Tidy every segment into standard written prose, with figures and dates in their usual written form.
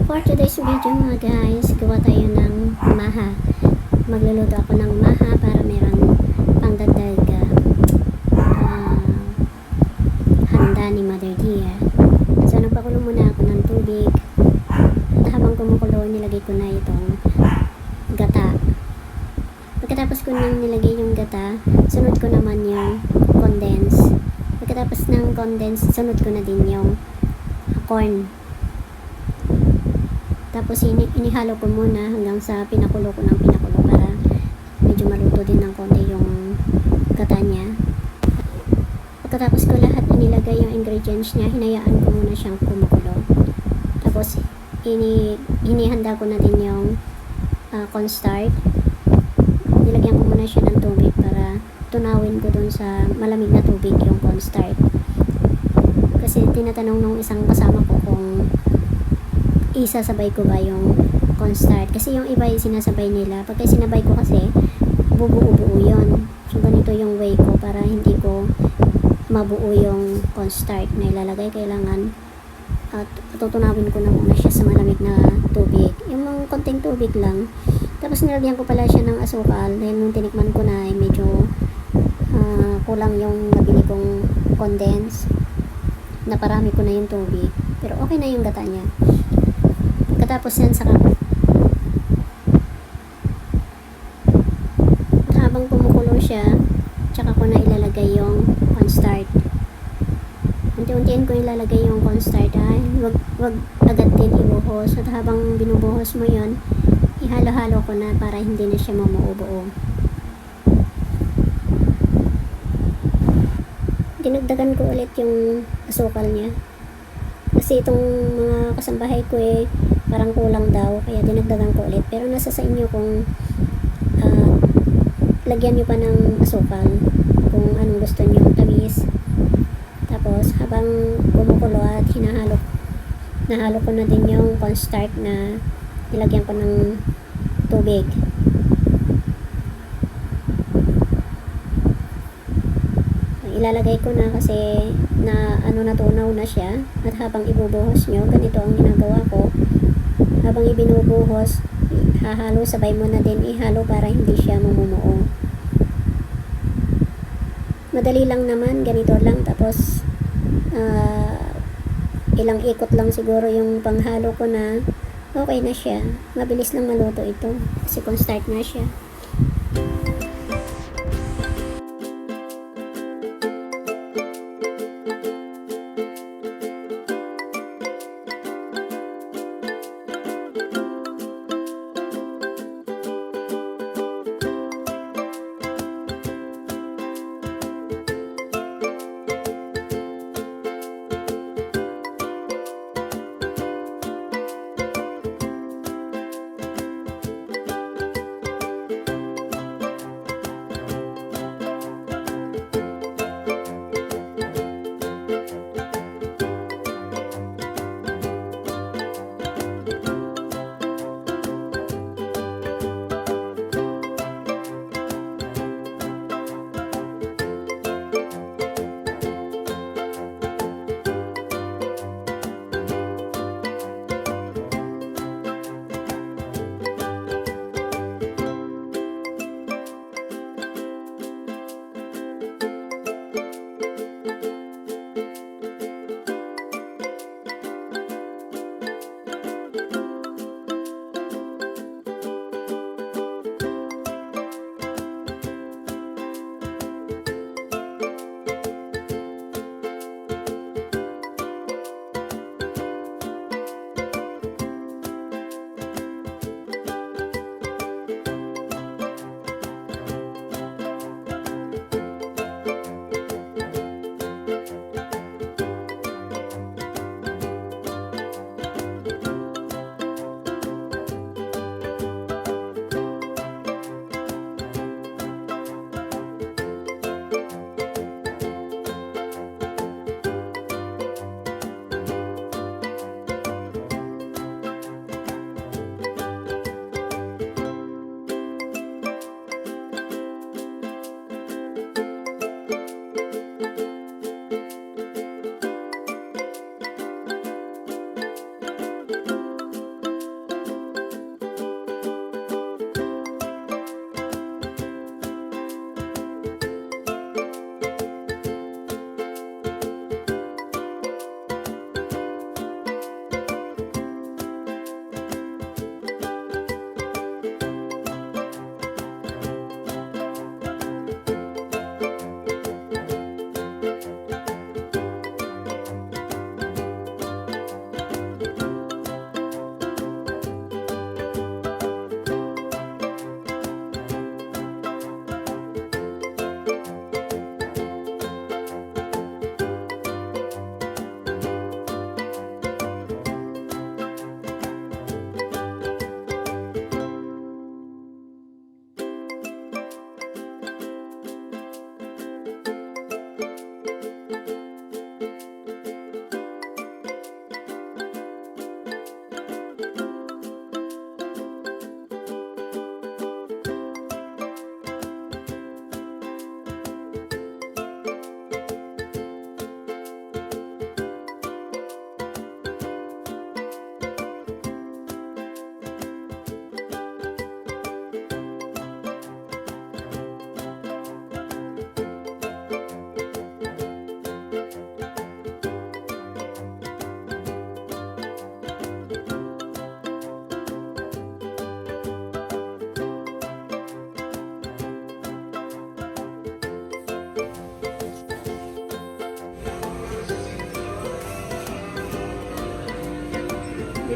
For today's video mga guys, gawa tayo ng maha. Magluluto ako ng maha para meron pangdagdag handa ni Mother Dia. So nagpakulo muna ako ng tubig. At habang kumukulo, nilagay ko na itong gata. Pagkatapos ko nang nilagay yung gata, sunod ko naman yung condense. Pagkatapos ng condense, sunod ko na din yung corn. Tapos inihalo ko muna hanggang sa pinakulo ko ng pinakulo para medyo maluto din ng konti yung gata niya. Pagkatapos ko lahat inilagay yung ingredients niya, hinayaan ko muna siyang kumukulo. Tapos inihanda ko na din yung cornstarch. Nilagyan ko muna siya ng tubig para tunawin ko dun sa malamig na tubig yung cornstarch. Kasi tinatanong nung isang kasama ko kung isasabay ko ba yung cornstarch. Kasi yung iba yung sinasabay nila. Pagka sinabay ko kasi, bubuo-buo yun. So, ganito yung way ko para hindi ko mabuo yung cornstarch na ilalagay. Kailangan at tutunawin ko na muna siya sa malamig na tubig. Yung mga konting tubig lang. Tapos nilagyan ko pala siya ng asukal. Dahil nung tinikman ko na ay medyo kulang yung nabili kong condense. Naparami ko na yung tubig. Pero okay na yung gata niya. Pagkatapos yan, saka habang kumukulo siya, tsaka ko na ilalagay yung cornstarch. Unti-untiin ko ilalagay yung cornstarch. Wag agad din ibuhos. At habang binubuhos mo yon, ihalo-halo ko na para hindi na siya mamuo-buo. Dinagdagan ko ulit yung asukal niya. Kasi itong mga kasambahay ko parang kulang daw, kaya dinagdagan ko ulit. Pero nasa sa inyo kung lagyan nyo pa ng asukal kung anong gusto nyo tamis. Tapos habang kumukulo at nahalo ko na din yung cornstarch na nilagyan ko ng tubig. Ilalagay ko na kasi natunaw na siya. At habang ibubuhos nyo, ganito ang ginagawa ko. Habang ibinubuhos, hahalo, sabay mo na din ihalo para hindi siya mamumuo. Madali lang naman, ganito lang. Tapos ilang ikot lang siguro yung panghalo ko na okay na siya. Mabilis lang maluto ito kasi cornstarch na siya.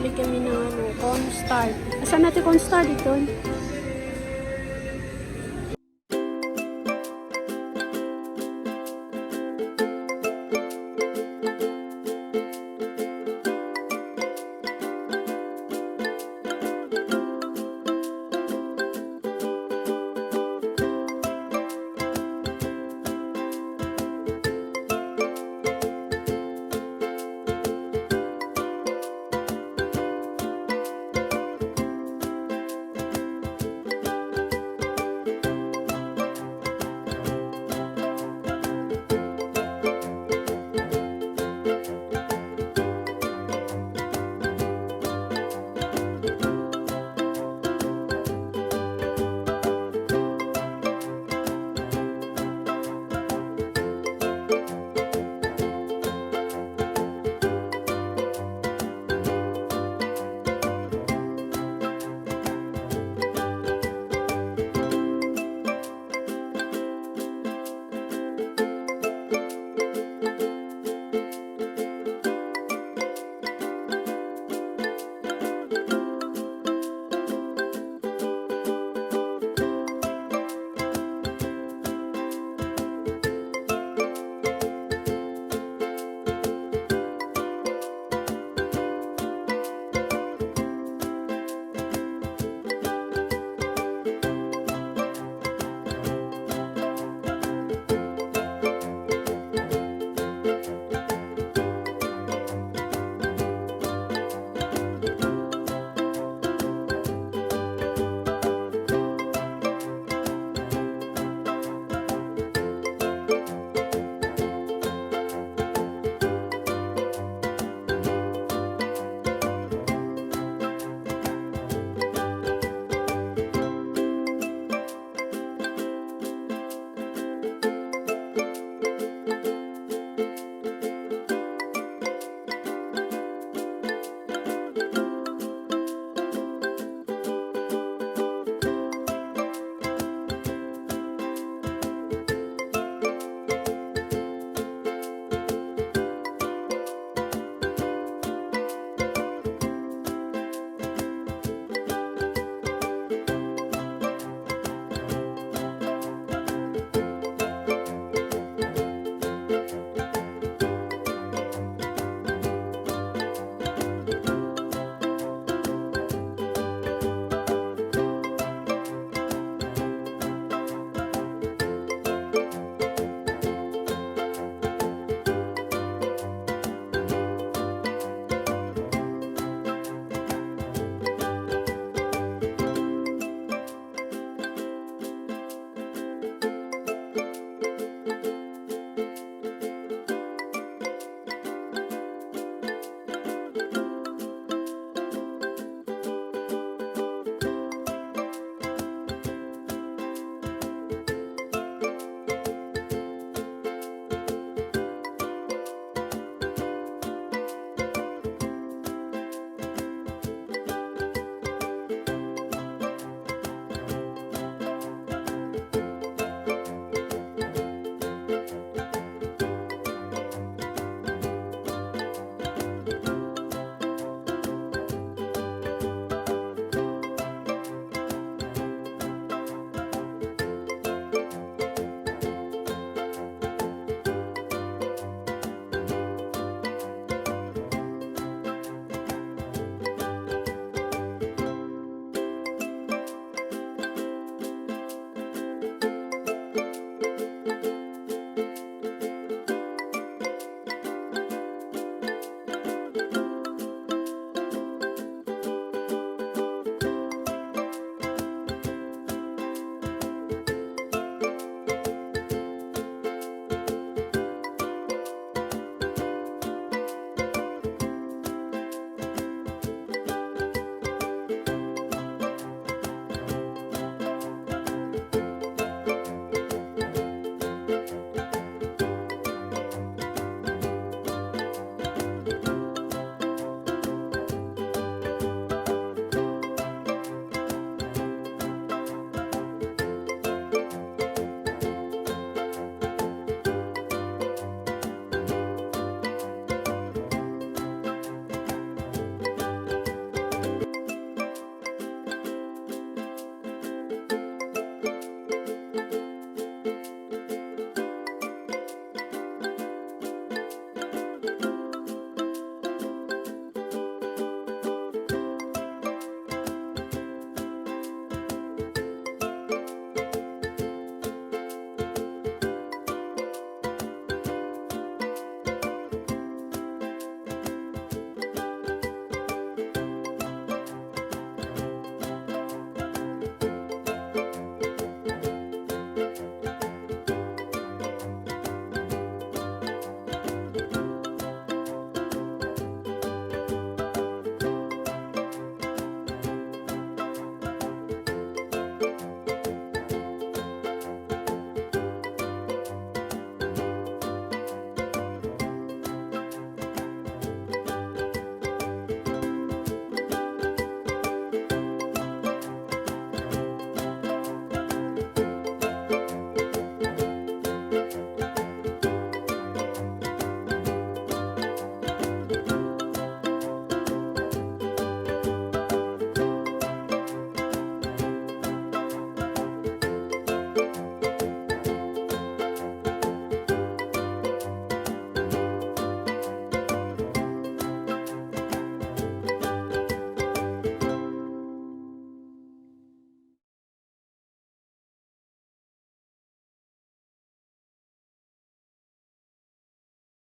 bibili kami ng cornstarch. Asan natin cornstarch dito?